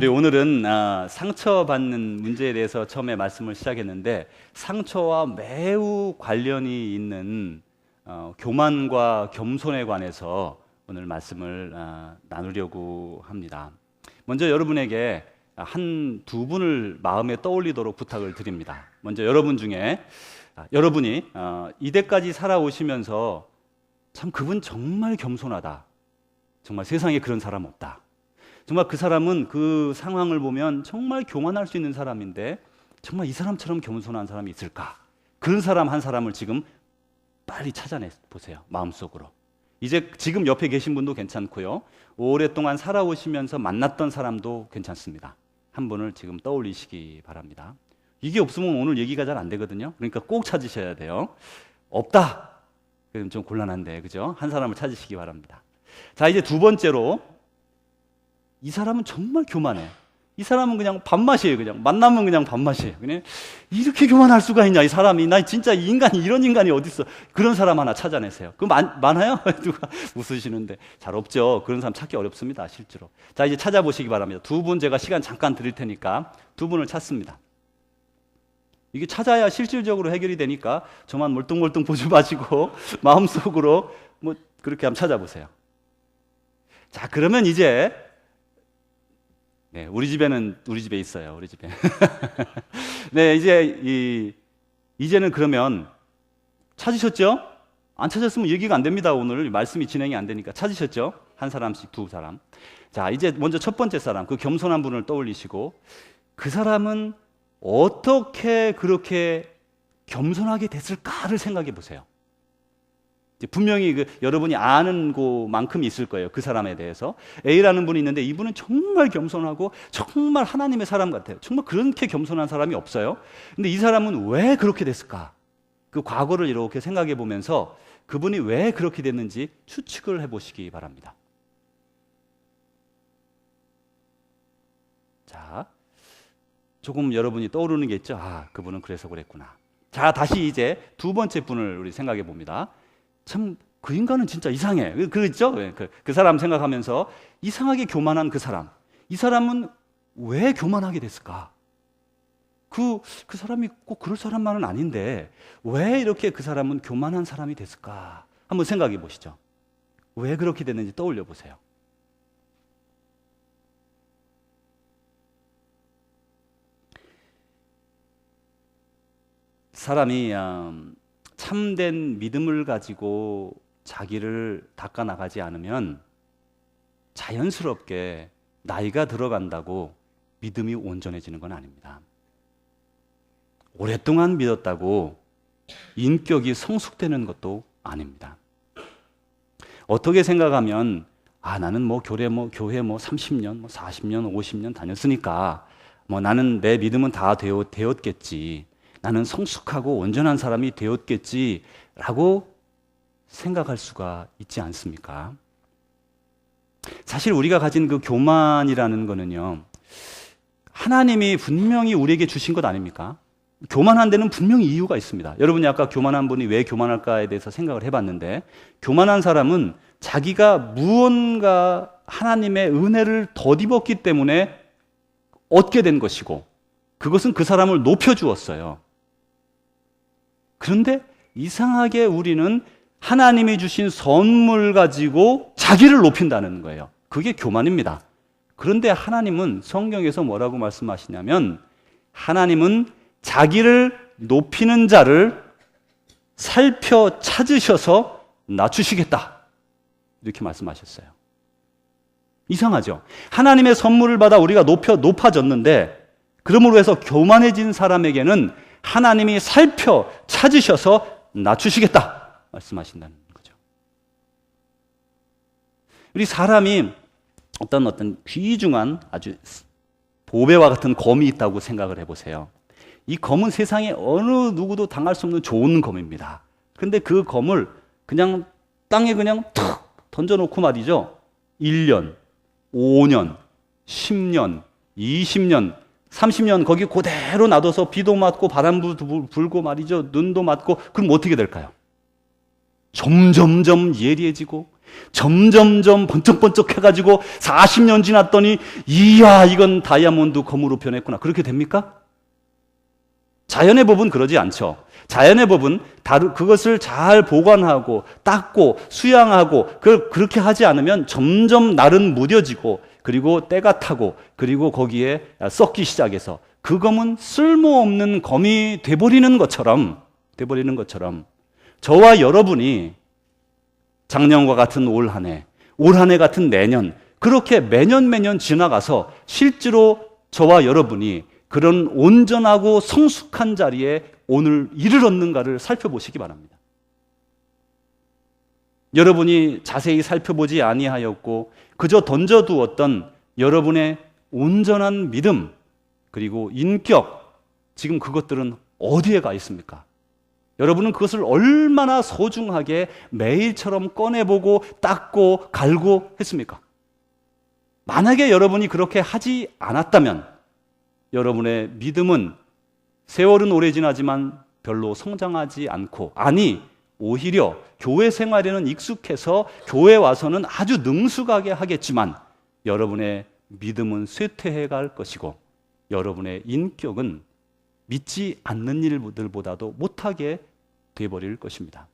우리 오늘은 상처받는 문제에 대해서 처음에 말씀을 시작했는데 상처와 매우 관련이 있는 교만과 겸손에 관해서 오늘 말씀을 나누려고 합니다. 먼저 여러분에게 두 분을 마음에 떠올리도록 부탁을 드립니다. 먼저 여러분 중에 여러분이 이때까지 살아오시면서 참 그분 정말 겸손하다, 정말 세상에 그런 사람 없다, 정말 그 사람은 그 상황을 보면 정말 교만할 수 있는 사람인데 정말 이 사람처럼 겸손한 사람이 있을까? 그런 사람 한 사람을 지금 빨리 찾아내 보세요. 마음속으로. 이제 지금 옆에 계신 분도 괜찮고요, 오랫동안 살아오시면서 만났던 사람도 괜찮습니다. 한 분을 지금 떠올리시기 바랍니다. 이게 없으면 오늘 얘기가 잘 안 되거든요. 그러니까 꼭 찾으셔야 돼요. 없다, 그럼 좀 곤란한데, 그죠? 한 사람을 찾으시기 바랍니다. 자, 이제 두 번째로, 이 사람은 정말 교만해. 이 사람은 그냥 밥맛이에요. 그냥 만나면 그냥 밥맛이에요. 그냥 이렇게 교만할 수가 있냐, 이 사람이. 나 진짜 이 인간이, 이런 인간이 어디 있어. 그런 사람 하나 찾아내세요. 그 많아요? 누가 웃으시는데. 잘 없죠. 그런 사람 찾기 어렵습니다, 실제로. 자, 이제 찾아보시기 바랍니다. 두 분 제가 시간 잠깐 드릴 테니까 두 분을 찾습니다. 이게 찾아야 실질적으로 해결이 되니까 저만 멀뚱멀뚱 보지 마시고 마음속으로 뭐 그렇게 한번 찾아보세요. 자, 그러면 이제 우리 집에 있어요. 우리 집에. 네, 이제는 그러면 찾으셨죠? 안 찾았으면 얘기가 안 됩니다. 오늘 말씀이 진행이 안 되니까. 찾으셨죠? 한 사람씩, 두 사람. 자, 이제 먼저 첫 번째 사람, 그 겸손한 분을 떠올리시고, 그 사람은 어떻게 그렇게 겸손하게 됐을까를 생각해 보세요. 분명히 여러분이 아는 것만큼 있을 거예요. 그 사람에 대해서. A라는 분이 있는데 이분은 정말 겸손하고 정말 하나님의 사람 같아요. 정말 그렇게 겸손한 사람이 없어요. 근데 이 사람은 왜 그렇게 됐을까? 그 과거를 이렇게 생각해 보면서 그분이 왜 그렇게 됐는지 추측을 해보시기 바랍니다. 자, 조금 여러분이 떠오르는 게 있죠. 그분은 그래서 그랬구나. 자, 다시 이제 두 번째 분을 우리 생각해 봅니다. 참, 그 인간은 진짜 이상해. 그렇죠? 그 사람 생각하면서 이상하게 교만한 그 사람. 이 사람은 왜 교만하게 됐을까? 그 사람이 꼭 그럴 사람만은 아닌데 왜 이렇게 그 사람은 교만한 사람이 됐을까? 한번 생각해 보시죠. 왜 그렇게 됐는지 떠올려 보세요. 사람이 참된 믿음을 가지고 자기를 닦아나가지 않으면 자연스럽게 나이가 들어간다고 믿음이 온전해지는 건 아닙니다. 오랫동안 믿었다고 인격이 성숙되는 것도 아닙니다. 어떻게 생각하면 나는 교회 30년, 40년, 50년 다녔으니까 나는 내 믿음은 다 되었겠지. 나는 성숙하고 온전한 사람이 되었겠지라고 생각할 수가 있지 않습니까? 사실 우리가 가진 그 교만이라는 거는요, 하나님이 분명히 우리에게 주신 것 아닙니까? 교만한 데는 분명히 이유가 있습니다. 여러분이 아까 교만한 분이 왜 교만할까에 대해서 생각을 해봤는데, 교만한 사람은 자기가 무언가 하나님의 은혜를 덧입었기 때문에 얻게 된 것이고, 그것은 그 사람을 높여주었어요. 그런데 이상하게 우리는 하나님이 주신 선물 가지고 자기를 높인다는 거예요. 그게 교만입니다. 그런데 하나님은 성경에서 뭐라고 말씀하시냐면, 하나님은 자기를 높이는 자를 살펴 찾으셔서 낮추시겠다, 이렇게 말씀하셨어요. 이상하죠? 하나님의 선물을 받아 우리가 높아졌는데, 그러므로 해서 교만해진 사람에게는 하나님이 살펴 찾으셔서 낮추시겠다 말씀하신다는 거죠. 우리 사람이 어떤 귀중한 아주 보배와 같은 검이 있다고 생각을 해보세요. 이 검은 세상에 어느 누구도 당할 수 없는 좋은 검입니다. 그런데 그 검을 그냥 땅에 그냥 탁 던져놓고 말이죠, 1년, 5년, 10년, 20년, 30년 거기 그대로 놔둬서 비도 맞고 바람도 불고 말이죠, 눈도 맞고, 그럼 어떻게 될까요? 점점점 예리해지고 점점점 번쩍번쩍 해가지고 40년 지났더니 이야 이건 다이아몬드 검으로 변했구나. 그렇게 됩니까? 자연의 법은 그러지 않죠. 자연의 법은 그것을 잘 보관하고 닦고 수양하고 그렇게 하지 않으면 점점 날은 무뎌지고 그리고 때가 타고 그리고 거기에 썩기 시작해서 그 검은 쓸모없는 검이 돼버리는 것처럼 저와 여러분이 작년과 같은 올 한 해 같은 내년 그렇게 매년 지나가서 실제로 저와 여러분이 그런 온전하고 성숙한 자리에 오늘 이르렀는가를 살펴보시기 바랍니다. 여러분이 자세히 살펴보지 아니하였고 그저 던져두었던 여러분의 온전한 믿음 그리고 인격 지금 그것들은 어디에 가 있습니까? 여러분은 그것을 얼마나 소중하게 매일처럼 꺼내보고 닦고 갈고 했습니까? 만약에 여러분이 그렇게 하지 않았다면 여러분의 믿음은 세월은 오래 지나지만 별로 성장하지 않고 오히려 교회 생활에는 익숙해서 교회 와서는 아주 능숙하게 하겠지만 여러분의 믿음은 쇠퇴해 갈 것이고 여러분의 인격은 믿지 않는 일들보다도 못하게 되어버릴 것입니다.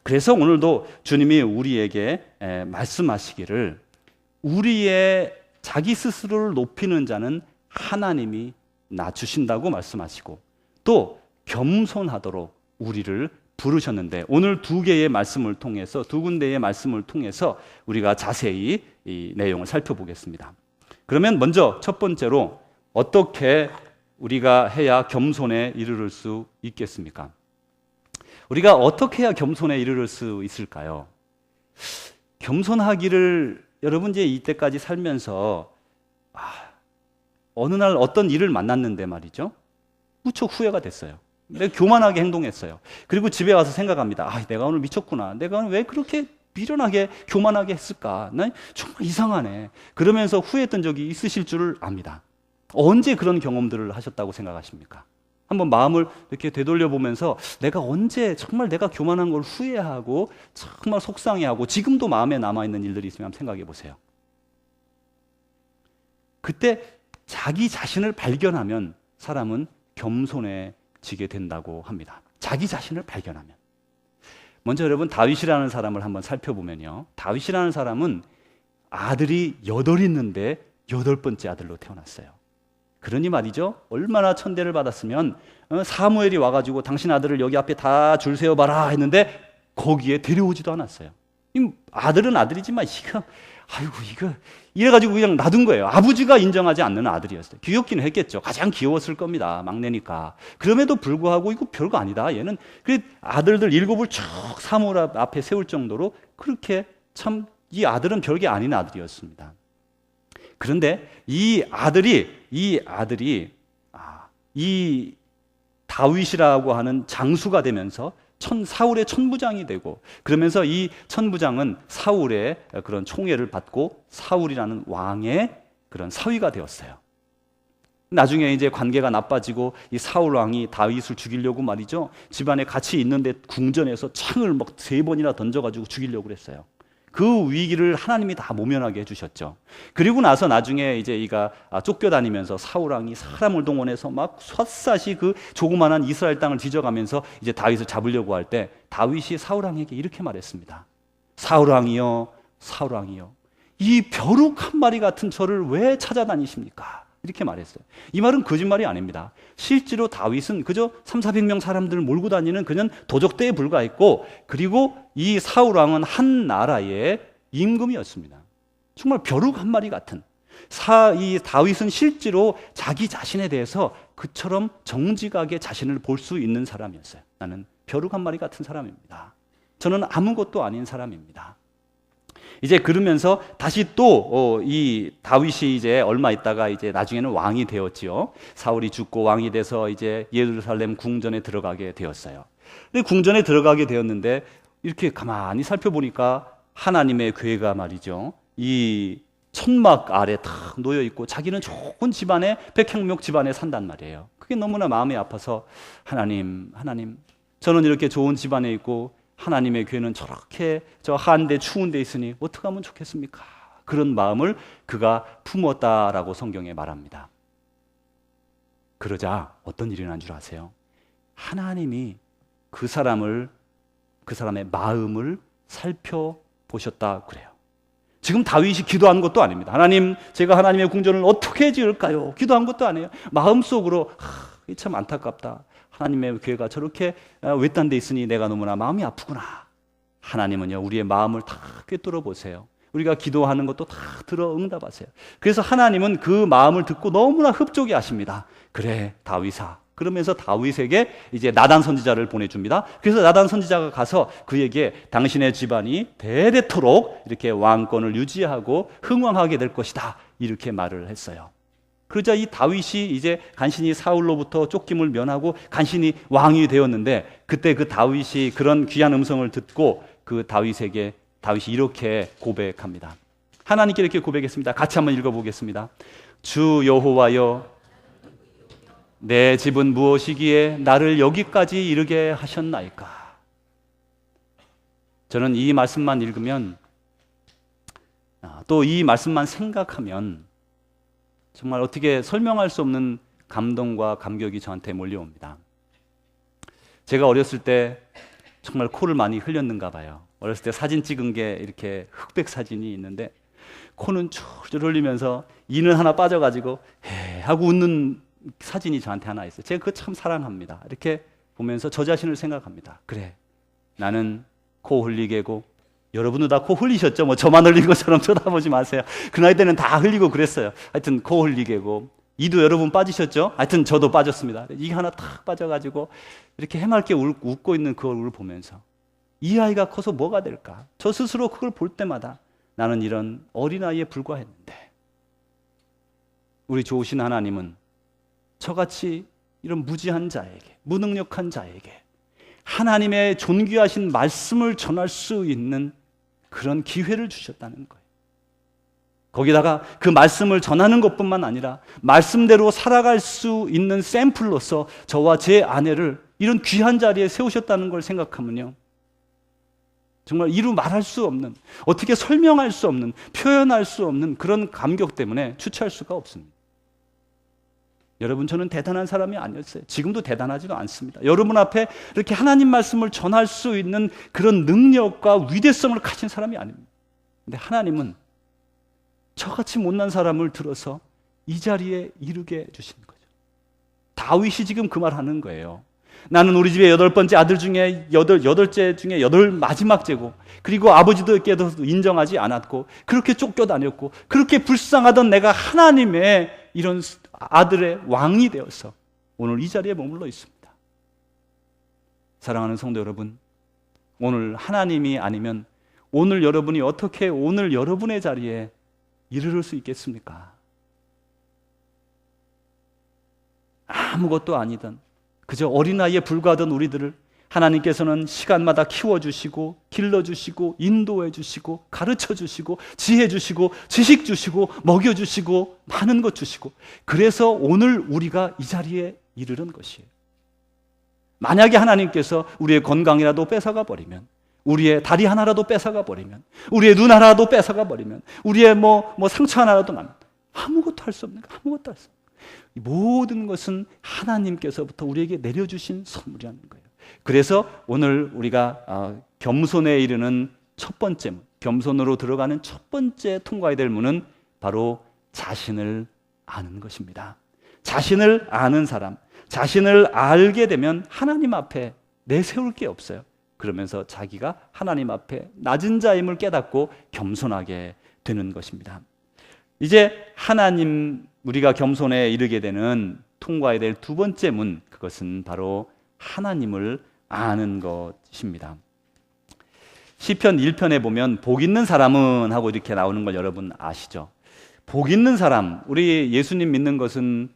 그래서 오늘도 주님이 우리에게 말씀하시기를 우리의 자기 스스로를 높이는 자는 하나님이 낮추신다고 말씀하시고 또 겸손하도록 우리를 부르셨는데 오늘 두 군데의 말씀을 통해서 우리가 자세히 이 내용을 살펴보겠습니다. 그러면 먼저 첫 번째로 어떻게 우리가 해야 겸손에 이르를 수 있겠습니까? 우리가 어떻게 해야 겸손에 이르를 수 있을까요? 겸손하기를 여러분 이제 이때까지 살면서 어느 날 어떤 일을 만났는데 말이죠. 무척 후회가 됐어요. 내가 교만하게 행동했어요. 그리고 집에 와서 생각합니다. 내가 오늘 미쳤구나. 내가 오늘 왜 그렇게 미련하게 교만하게 했을까? 난 정말 이상하네. 그러면서 후회했던 적이 있으실 줄을 압니다. 언제 그런 경험들을 하셨다고 생각하십니까? 한번 마음을 이렇게 되돌려 보면서 내가 언제 정말 내가 교만한 걸 후회하고 정말 속상해하고 지금도 마음에 남아있는 일들이 있으면 한번 생각해 보세요. 그때 자기 자신을 발견하면 사람은 겸손해지게 된다고 합니다. 자기 자신을 발견하면. 먼저 여러분 다윗이라는 사람을 한번 살펴보면요. 다윗이라는 사람은 아들이 8 있는데 8번째 아들로 태어났어요. 그러니 말이죠. 얼마나 천대를 받았으면 사무엘이 와가지고 당신 아들을 여기 앞에 다 줄 세워봐라 했는데 거기에 데려오지도 않았어요. 아들은 아들이지만 이거 이래가지고 그냥 놔둔 거예요. 아버지가 인정하지 않는 아들이었어요. 귀엽기는 했겠죠. 가장 귀여웠을 겁니다. 막내니까. 그럼에도 불구하고 이거 별거 아니다. 얘는 아들들 7을 쭉 사무엘 앞에 세울 정도로 그렇게 참 이 아들은 별게 아닌 아들이었습니다. 그런데 이 아들이 이 다윗이라고 하는 장수가 되면서 사울의 천부장이 되고 그러면서 이 천부장은 사울의 그런 총애를 받고 사울이라는 왕의 그런 사위가 되었어요. 나중에 이제 관계가 나빠지고 이 사울 왕이 다윗을 죽이려고 말이죠. 집안에 같이 있는데 궁전에서 창을 막 3번이나 던져가지고 죽이려고 그랬어요. 그 위기를 하나님이 다 모면하게 해주셨죠. 그리고 나서 나중에 이제 이가 쫓겨다니면서 사울 왕이 사람을 동원해서 막 샅샅이 그 조그만한 이스라엘 땅을 뒤져가면서 이제 다윗을 잡으려고 할 때 다윗이 사울 왕에게 이렇게 말했습니다. 사울 왕이여, 사울 왕이여, 이 벼룩 한 마리 같은 저를 왜 찾아다니십니까? 이렇게 말했어요. 이 말은 거짓말이 아닙니다. 실제로 다윗은 그저 300~400명 사람들을 몰고 다니는 그냥 도적대에 불과했고 그리고 이 사울 왕은 한 나라의 임금이었습니다. 정말 벼룩 한 마리 같은 이 다윗은 실제로 자기 자신에 대해서 그처럼 정직하게 자신을 볼 수 있는 사람이었어요. 나는 벼룩 한 마리 같은 사람입니다. 저는 아무것도 아닌 사람입니다. 이제 그러면서 다시 또 이 다윗이 이제 얼마 있다가 이제 나중에는 왕이 되었지요. 사울이 죽고 왕이 돼서 이제 예루살렘 궁전에 들어가게 되었어요. 근데 궁전에 들어가게 되었는데 이렇게 가만히 살펴보니까 하나님의 궤가 말이죠. 이 천막 아래 탁 놓여 있고 자기는 좋은 집안에 백향목 집안에 산단 말이에요. 그게 너무나 마음이 아파서 하나님, 저는 이렇게 좋은 집안에 있고 하나님의 교회는 저렇게 저 한데 추운 데 있으니 어떻게 하면 좋겠습니까? 그런 마음을 그가 품었다라고 성경에 말합니다. 그러자 어떤 일이 난 줄 아세요? 하나님이 그 사람의 마음을 살펴보셨다 그래요. 지금 다윗이 기도한 것도 아닙니다. 하나님, 제가 하나님의 궁전을 어떻게 지을까요? 기도한 것도 아니에요. 마음속으로 참 안타깝다. 하나님의 교회가 저렇게 외딴 데 있으니 내가 너무나 마음이 아프구나. 하나님은요, 우리의 마음을 다 꿰뚫어 보세요. 우리가 기도하는 것도 다 들어 응답하세요. 그래서 하나님은 그 마음을 듣고 너무나 흡족해 하십니다. 그래, 다윗아. 그러면서 다윗에게 이제 나단 선지자를 보내줍니다. 그래서 나단 선지자가 가서 그에게 당신의 집안이 대대토록 이렇게 왕권을 유지하고 흥왕하게 될 것이다. 이렇게 말을 했어요. 그러자 이 다윗이 이제 간신히 사울로부터 쫓김을 면하고 간신히 왕이 되었는데, 그때 그 다윗이 그런 귀한 음성을 듣고 그 다윗이 이렇게 고백합니다. 하나님께 이렇게 고백했습니다. 같이 한번 읽어보겠습니다. 주 여호와여, 내 집은 무엇이기에 나를 여기까지 이르게 하셨나이까? 저는 이 말씀만 읽으면, 또 이 말씀만 생각하면 정말 어떻게 설명할 수 없는 감동과 감격이 저한테 몰려옵니다. 제가 어렸을 때 정말 코를 많이 흘렸는가 봐요. 어렸을 때 사진 찍은 게 이렇게 흑백 사진이 있는데 코는 줄줄 흘리면서 이는 하나 빠져가지고 헤 하고 웃는 사진이 저한테 하나 있어요. 제가 그거 참 사랑합니다. 이렇게 보면서 저 자신을 생각합니다. 그래, 나는 코 흘리개고, 여러분도 다 코 흘리셨죠? 뭐 저만 흘린 것처럼 쳐다보지 마세요. 그 나이 때는 다 흘리고 그랬어요. 하여튼 코 흘리개고, 이도 여러분 빠지셨죠? 하여튼 저도 빠졌습니다. 이 하나 탁 빠져가지고 이렇게 해맑게 웃고 있는 그 얼굴을 보면서 이 아이가 커서 뭐가 될까? 저 스스로 그걸 볼 때마다 나는 이런 어린아이에 불과했는데, 우리 좋으신 하나님은 저같이 이런 무지한 자에게, 무능력한 자에게 하나님의 존귀하신 말씀을 전할 수 있는 그런 기회를 주셨다는 거예요. 거기다가 그 말씀을 전하는 것뿐만 아니라 말씀대로 살아갈 수 있는 샘플로서 저와 제 아내를 이런 귀한 자리에 세우셨다는 걸 생각하면요, 정말 이루 말할 수 없는, 어떻게 설명할 수 없는, 표현할 수 없는 그런 감격 때문에 주체할 수가 없습니다. 여러분, 저는 대단한 사람이 아니었어요. 지금도 대단하지도 않습니다. 여러분 앞에 이렇게 하나님 말씀을 전할 수 있는 그런 능력과 위대성을 가진 사람이 아닙니다. 근데 하나님은 저같이 못난 사람을 들어서 이 자리에 이르게 해주시는 거죠. 다윗이 지금 그 말 하는 거예요. 나는 우리 집의 8번째 아들 중에 여덟째 중에 마지막째고, 그리고 아버지들께도 인정하지 않았고, 그렇게 쫓겨다녔고, 그렇게 불쌍하던 내가 하나님의 이런 아들의 왕이 되어서 오늘 이 자리에 머물러 있습니다. 사랑하는 성도 여러분, 오늘 하나님이 아니면 오늘 여러분이 어떻게 오늘 여러분의 자리에 이르를 수 있겠습니까? 아무것도 아니던 그저 어린아이에 불과하던 우리들을 하나님께서는 시간마다 키워주시고 길러주시고 인도해주시고 가르쳐주시고 지혜주시고 지식주시고 먹여주시고 많은 것 주시고, 그래서 오늘 우리가 이 자리에 이르는 것이에요. 만약에 하나님께서 우리의 건강이라도 뺏어가 버리면, 우리의 다리 하나라도 뺏어가 버리면, 우리의 눈 하나라도 뺏어가 버리면, 우리의 뭐 상처 하나라도 나면 아무것도 할 수 없는 거예요. 아무것도 할 수 없는 거예요. 모든 것은 하나님께서부터 우리에게 내려주신 선물이라는 거예요. 그래서 오늘 우리가 겸손에 이르는 첫 번째 문, 겸손으로 들어가는 첫 번째 통과해야 될 문은 바로 자신을 아는 것입니다. 자신을 아는 사람, 자신을 알게 되면 하나님 앞에 내세울 게 없어요. 그러면서 자기가 하나님 앞에 낮은 자임을 깨닫고 겸손하게 되는 것입니다. 이제 우리가 겸손에 이르게 되는 통과해야 될 두 번째 문, 그것은 바로 하나님을 아는 것입니다. 시편 1편에 보면 복 있는 사람은 하고 이렇게 나오는 걸 여러분 아시죠? 복 있는 사람, 우리 예수님 믿는 것은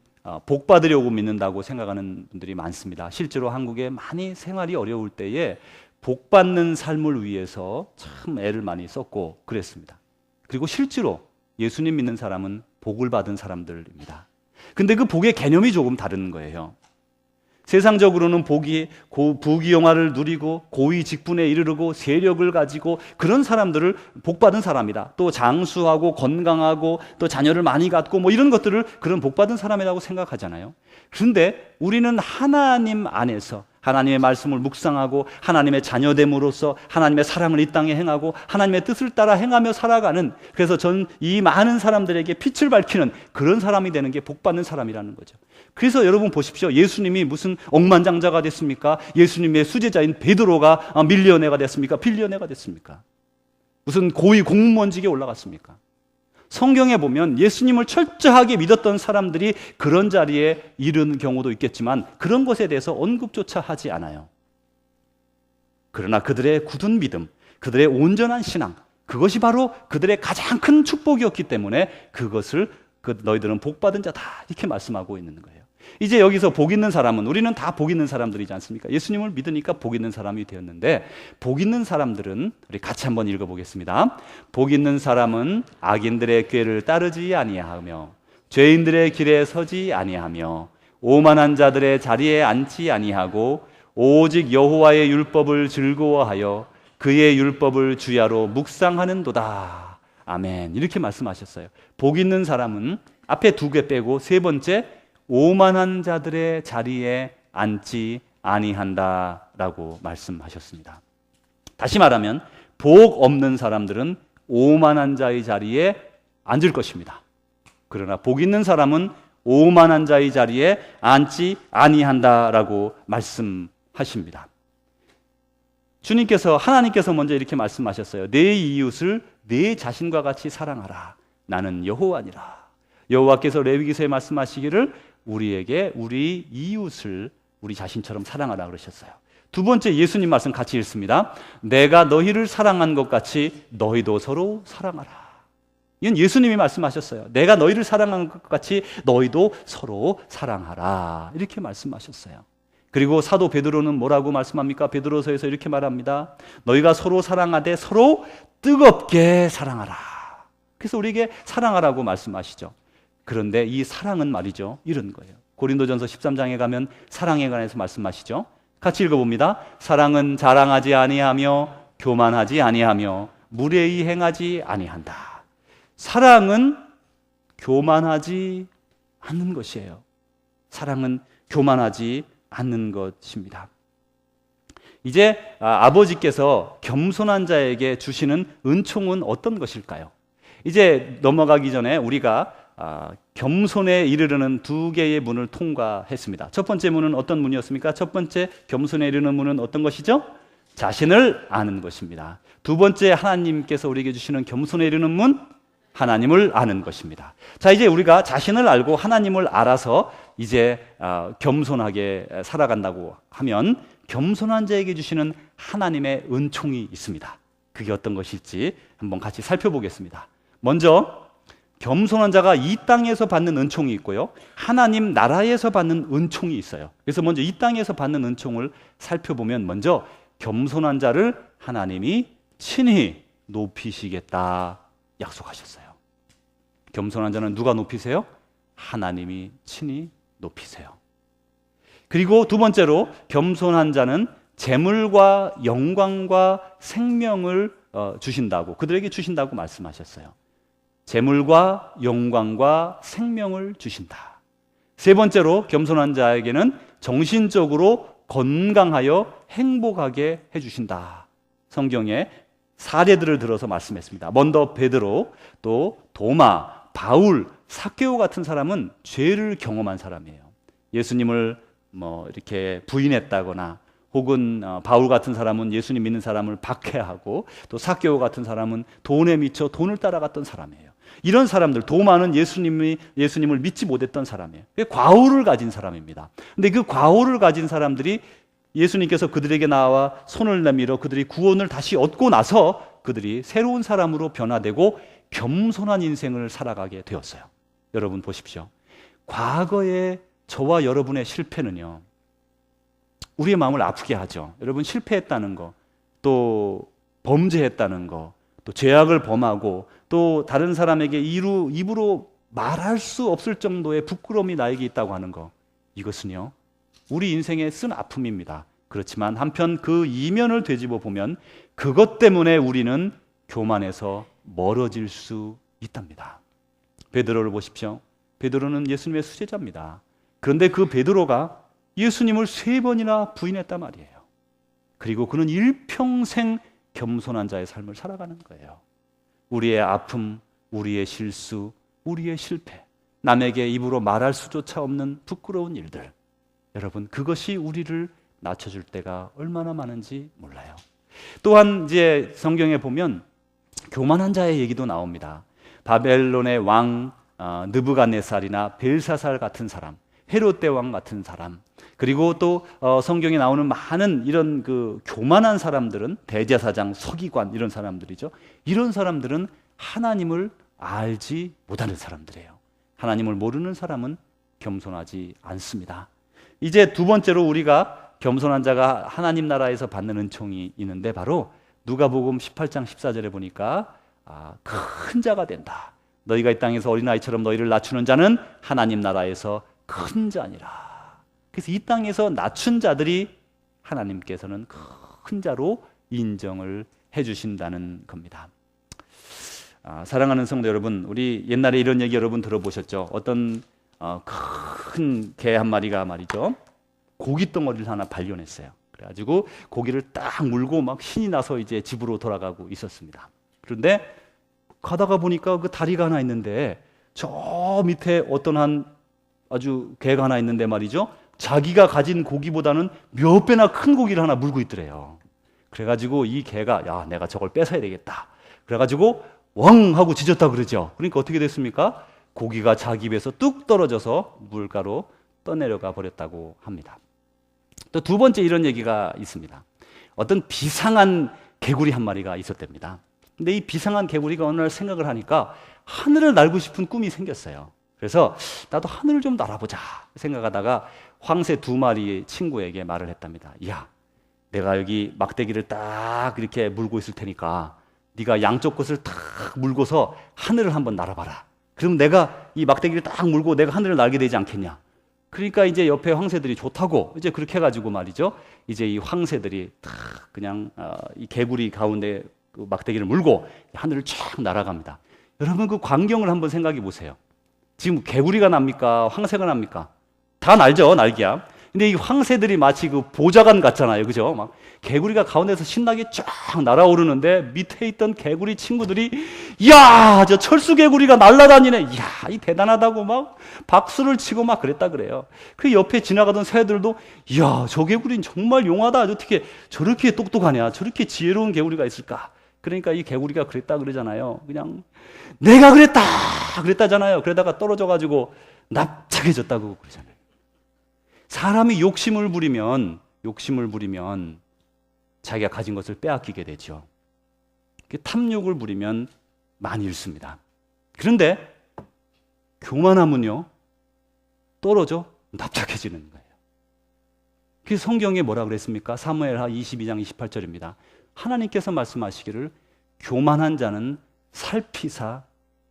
복 받으려고 믿는다고 생각하는 분들이 많습니다. 실제로 한국에 많이 생활이 어려울 때에 복 받는 삶을 위해서 참 애를 많이 썼고 그랬습니다. 그리고 실제로 예수님 믿는 사람은 복을 받은 사람들입니다. 근데 그 복의 개념이 조금 다른 거예요. 세상적으로는 부귀영화를 누리고 고위 직분에 이르르고 세력을 가지고 그런 사람들을 복받은 사람이다. 또 장수하고 건강하고 또 자녀를 많이 갖고 뭐 이런 것들을 그런 복받은 사람이라고 생각하잖아요. 그런데 우리는 하나님 안에서 하나님의 말씀을 묵상하고 하나님의 자녀됨으로써 하나님의 사랑을 이 땅에 행하고 하나님의 뜻을 따라 행하며 살아가는, 그래서 전 이 많은 사람들에게 빛을 밝히는 그런 사람이 되는 게 복받는 사람이라는 거죠. 그래서 여러분 보십시오. 예수님이 무슨 억만장자가 됐습니까? 예수님의 수제자인 베드로가 밀리언너가 됐습니까? 빌리언너가 됐습니까? 무슨 고위 공무원직에 올라갔습니까? 성경에 보면 예수님을 철저하게 믿었던 사람들이 그런 자리에 이르는 경우도 있겠지만 그런 것에 대해서 언급조차 하지 않아요. 그러나 그들의 굳은 믿음, 그들의 온전한 신앙, 그것이 바로 그들의 가장 큰 축복이었기 때문에 그것을 너희들은 복받은 자다 이렇게 말씀하고 있는 거예요. 이제 여기서 복 있는 사람은, 우리는 다 복 있는 사람들이지 않습니까? 예수님을 믿으니까 복 있는 사람이 되었는데, 복 있는 사람들은 우리 같이 한번 읽어보겠습니다. 복 있는 사람은 악인들의 꾀를 따르지 아니하며 죄인들의 길에 서지 아니하며 오만한 자들의 자리에 앉지 아니하고 오직 여호와의 율법을 즐거워하여 그의 율법을 주야로 묵상하는도다. 아멘. 이렇게 말씀하셨어요. 복 있는 사람은 앞에 두 개 빼고 세 번째, 오만한 자들의 자리에 앉지 아니한다라고 말씀하셨습니다. 다시 말하면 복 없는 사람들은 오만한 자의 자리에 앉을 것입니다. 그러나 복 있는 사람은 오만한 자의 자리에 앉지 아니한다라고 말씀하십니다. 주님께서, 하나님께서 먼저 이렇게 말씀하셨어요. 내 이웃을 내 자신과 같이 사랑하라. 나는 여호와니라. 여호와께서 레위기서에 말씀하시기를 우리에게 우리 이웃을 우리 자신처럼 사랑하라 그러셨어요. 두 번째, 예수님 말씀 같이 읽습니다. 내가 너희를 사랑한 것 같이 너희도 서로 사랑하라. 이건 예수님이 말씀하셨어요. 내가 너희를 사랑한 것 같이 너희도 서로 사랑하라. 이렇게 말씀하셨어요. 그리고 사도 베드로는 뭐라고 말씀합니까? 베드로서에서 이렇게 말합니다. 너희가 서로 사랑하되 서로 뜨겁게 사랑하라. 그래서 우리에게 사랑하라고 말씀하시죠. 그런데 이 사랑은 말이죠, 이런 거예요. 고린도전서 13장에 가면 사랑에 관해서 말씀하시죠. 같이 읽어봅니다. 사랑은 자랑하지 아니하며 교만하지 아니하며 무례히 행하지 아니한다. 사랑은 교만하지 않는 것이에요. 사랑은 교만하지 않는 것입니다. 이제 아버지께서 겸손한 자에게 주시는 은총은 어떤 것일까요? 이제 넘어가기 전에 우리가 겸손에 이르르는 두 개의 문을 통과했습니다. 첫 번째 문은 어떤 문이었습니까? 첫 번째 겸손에 이르는 문은 어떤 것이죠? 자신을 아는 것입니다. 두 번째, 하나님께서 우리에게 주시는 겸손에 이르는 문, 하나님을 아는 것입니다. 자, 이제 우리가 자신을 알고 하나님을 알아서 이제 겸손하게 살아간다고 하면 겸손한 자에게 주시는 하나님의 은총이 있습니다. 그게 어떤 것일지 한번 같이 살펴보겠습니다. 먼저 겸손한 자가 이 땅에서 받는 은총이 있고요, 하나님 나라에서 받는 은총이 있어요. 그래서 먼저 이 땅에서 받는 은총을 살펴보면, 먼저 겸손한 자를 하나님이 친히 높이시겠다 약속하셨어요. 겸손한 자는 누가 높이세요? 하나님이 친히 높이세요. 그리고 두 번째로 겸손한 자는 재물과 영광과 생명을 주신다고, 그들에게 주신다고 말씀하셨어요. 재물과 영광과 생명을 주신다. 세 번째로 겸손한 자에게는 정신적으로 건강하여 행복하게 해주신다. 성경에 사례들을 들어서 말씀했습니다. 먼저 베드로, 또 도마, 바울, 삭개오 같은 사람은 죄를 경험한 사람이에요. 예수님을 이렇게 부인했다거나, 혹은 바울 같은 사람은 예수님 믿는 사람을 박해하고, 또 삭개오 같은 사람은 돈에 미쳐 돈을 따라갔던 사람이에요. 이런 사람들, 도마는 예수님을 믿지 못했던 사람이에요. 과오를 가진 사람입니다. 근데 그 과오를 가진 사람들이 예수님께서 그들에게 나와 손을 내밀어 그들이 구원을 다시 얻고 나서 그들이 새로운 사람으로 변화되고 겸손한 인생을 살아가게 되었어요. 여러분 보십시오. 과거의 저와 여러분의 실패는요, 우리의 마음을 아프게 하죠. 여러분, 실패했다는 거, 또 범죄했다는 거, 또 죄악을 범하고, 또 다른 사람에게 입으로 말할 수 없을 정도의 부끄러움이 나에게 있다고 하는 거, 이것은요 우리 인생의 쓴 아픔입니다. 그렇지만 한편 그 이면을 되짚어 보면 그것 때문에 우리는 교만에서 멀어질 수 있답니다. 베드로를 보십시오. 베드로는 예수님의 수제자입니다. 그런데 그 베드로가 예수님을 3번이나 부인했단 말이에요. 그리고 그는 일평생 겸손한 자의 삶을 살아가는 거예요. 우리의 아픔, 우리의 실수, 우리의 실패, 남에게 입으로 말할 수조차 없는 부끄러운 일들, 여러분 그것이 우리를 낮춰줄 때가 얼마나 많은지 몰라요. 또한 이제 성경에 보면 교만한 자의 얘기도 나옵니다. 바벨론의 왕 느부갓네살이나 벨사살 같은 사람, 헤롯 대왕 같은 사람, 그리고 또 성경에 나오는 많은 이런 그 교만한 사람들은 대제사장, 서기관 이런 사람들이죠. 이런 사람들은 하나님을 알지 못하는 사람들이에요. 하나님을 모르는 사람은 겸손하지 않습니다. 이제 두 번째로 우리가 겸손한 자가 하나님 나라에서 받는 은총이 있는데 바로 누가복음 18장 14절에 보니까 큰 자가 된다. 너희가 이 땅에서 어린아이처럼 너희를 낮추는 자는 하나님 나라에서 큰 자니라. 그래서 이 땅에서 낮춘 자들이 하나님께서는 큰 자로 인정을 해주신다는 겁니다. 사랑하는 성도 여러분, 우리 옛날에 이런 얘기 여러분 들어보셨죠? 어떤 큰 개 한 마리가 말이죠, 고기 덩어리를 하나 발견했어요. 그래가지고 고기를 딱 물고 막 신이 나서 이제 집으로 돌아가고 있었습니다. 그런데 가다가 보니까 그 다리가 하나 있는데 저 밑에 어떤 한 아주 개가 하나 있는데 말이죠, 자기가 가진 고기보다는 몇 배나 큰 고기를 하나 물고 있더래요. 그래가지고 이 개가 야, 내가 저걸 뺏어야 되겠다. 그래가지고 왕 하고 짖었다 그러죠. 그러니까 어떻게 됐습니까? 고기가 자기 입에서 뚝 떨어져서 물가로 떠내려가 버렸다고 합니다. 또 두 번째 이런 얘기가 있습니다. 어떤 비상한 개구리 한 마리가 있었답니다. 근데 이 비상한 개구리가 어느 날 생각을 하니까 하늘을 날고 싶은 꿈이 생겼어요. 그래서 나도 하늘을 좀 날아보자 생각하다가 황새 2마리의 친구에게 말을 했답니다. 야, 내가 여기 막대기를 딱 이렇게 물고 있을 테니까 네가 양쪽 것을 탁 물고서 하늘을 한번 날아봐라. 그럼 내가 이 막대기를 딱 물고 내가 하늘을 날게 되지 않겠냐. 그러니까 이제 옆에 황새들이 좋다고 이제 그렇게 해가지고 말이죠, 이제 이 황새들이 탁 그냥 이 개구리 가운데 그 막대기를 물고 하늘을 쫙 날아갑니다. 여러분 그 광경을 한번 생각해 보세요. 지금 개구리가 납니까? 황새가 납니까? 다 날죠, 날개야. 근데 이 황새들이 마치 그 보좌관 같잖아요, 그죠? 막 개구리가 가운데서 신나게 쫙 날아오르는데 밑에 있던 개구리 친구들이 야, 저 철수 개구리가 날아다니네. 야, 이 대단하다고 막 박수를 치고 막 그랬다 그래요. 그 옆에 지나가던 새들도 야, 저 개구리는 정말 용하다. 어떻게 저렇게 똑똑하냐? 저렇게 지혜로운 개구리가 있을까? 그러니까 이 개구리가 그랬다 그러잖아요. 그냥 내가 그랬다잖아요. 그러다가 떨어져 가지고 납작해졌다고 그러잖아요. 사람이 욕심을 부리면 자기가 가진 것을 빼앗기게 되죠. 탐욕을 부리면 많이 잃습니다. 그런데 교만함은요, 떨어져 납작해지는 거예요. 그래서 성경에 뭐라 그랬습니까? 사무엘하 22장 28절입니다. 하나님께서 말씀하시기를 교만한 자는 살피사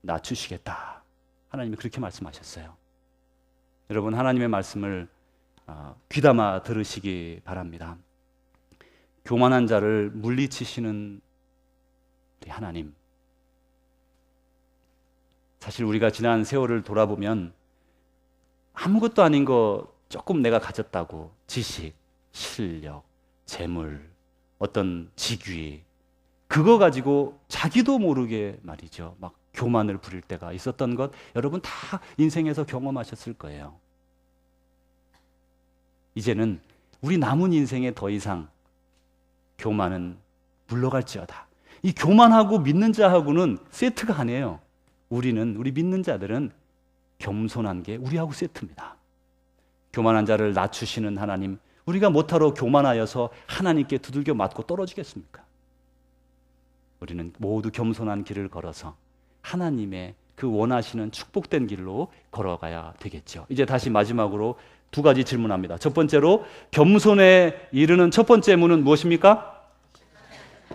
낮추시겠다. 하나님이 그렇게 말씀하셨어요. 여러분 하나님의 말씀을 귀담아 들으시기 바랍니다. 교만한 자를 물리치시는 우리 하나님, 사실 우리가 지난 세월을 돌아보면 아무것도 아닌 거 조금 내가 가졌다고 지식, 실력, 재물, 어떤 직위, 그거 가지고 자기도 모르게 말이죠, 막 교만을 부릴 때가 있었던 것 여러분 다 인생에서 경험하셨을 거예요. 이제는 우리 남은 인생에 더 이상 교만은 물러갈지어다. 이 교만하고 믿는 자하고는 세트가 아니에요. 우리 믿는 자들은 겸손한 게 우리하고 세트입니다. 교만한 자를 낮추시는 하나님, 우리가 못하러 교만하여서 하나님께 두들겨 맞고 떨어지겠습니까? 우리는 모두 겸손한 길을 걸어서 하나님의 그 원하시는 축복된 길로 걸어가야 되겠죠. 이제 다시 마지막으로 2가지 질문합니다. 첫 번째로 겸손에 이르는 첫 번째 문은 무엇입니까?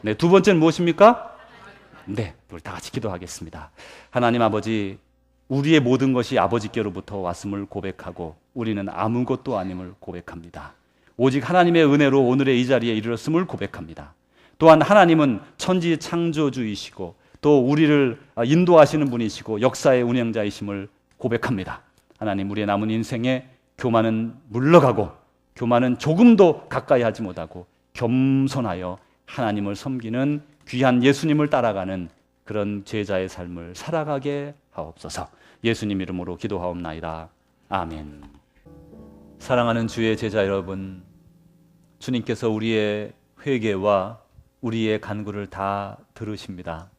네, 두 번째는 무엇입니까? 네, 우리 다 같이 기도하겠습니다. 하나님 아버지, 우리의 모든 것이 아버지께로부터 왔음을 고백하고 우리는 아무것도 아님을 고백합니다. 오직 하나님의 은혜로 오늘의 이 자리에 이르렀음을 고백합니다. 또한 하나님은 천지 창조주이시고 또 우리를 인도하시는 분이시고 역사의 운영자이심을 고백합니다. 하나님, 우리의 남은 인생에 교만은 물러가고 교만은 조금도 가까이 하지 못하고 겸손하여 하나님을 섬기는 귀한 예수님을 따라가는 그런 제자의 삶을 살아가게 하옵소서. 예수님 이름으로 기도하옵나이다. 아멘. 사랑하는 주의 제자 여러분, 주님께서 우리의 회개와 우리의 간구를 다 들으십니다.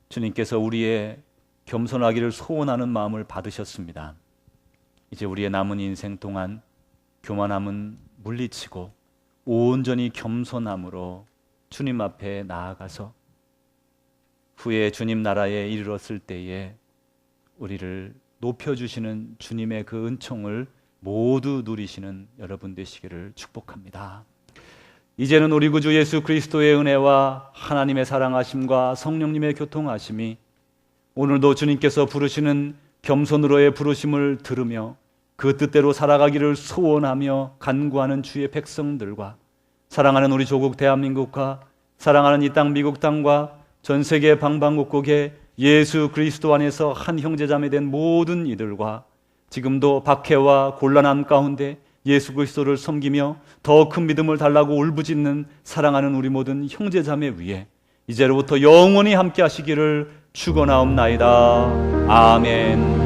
주님께서 우리의 겸손하기를 소원하는 마음을 받으셨습니다. 이제 우리의 남은 인생 동안 교만함은 물리치고 온전히 겸손함으로 주님 앞에 나아가서 후에 주님 나라에 이르렀을 때에 우리를 높여주시는 주님의 그 은총을 모두 누리시는 여러분 되시기를 축복합니다. 이제는 우리 구주 예수 그리스도의 은혜와 하나님의 사랑하심과 성령님의 교통하심이 오늘도 주님께서 부르시는 겸손으로의 부르심을 들으며 그 뜻대로 살아가기를 소원하며 간구하는 주의 백성들과 사랑하는 우리 조국 대한민국과 사랑하는 이 땅 미국 땅과 전 세계 방방곡곡에 예수 그리스도 안에서 한 형제자매 된 모든 이들과 지금도 박해와 곤란함 가운데 예수 그리스도를 섬기며 더 큰 믿음을 달라고 울부짖는 사랑하는 우리 모든 형제자매 위에 이제로부터 영원히 함께 하시기를 축원하옵나이다. 아멘.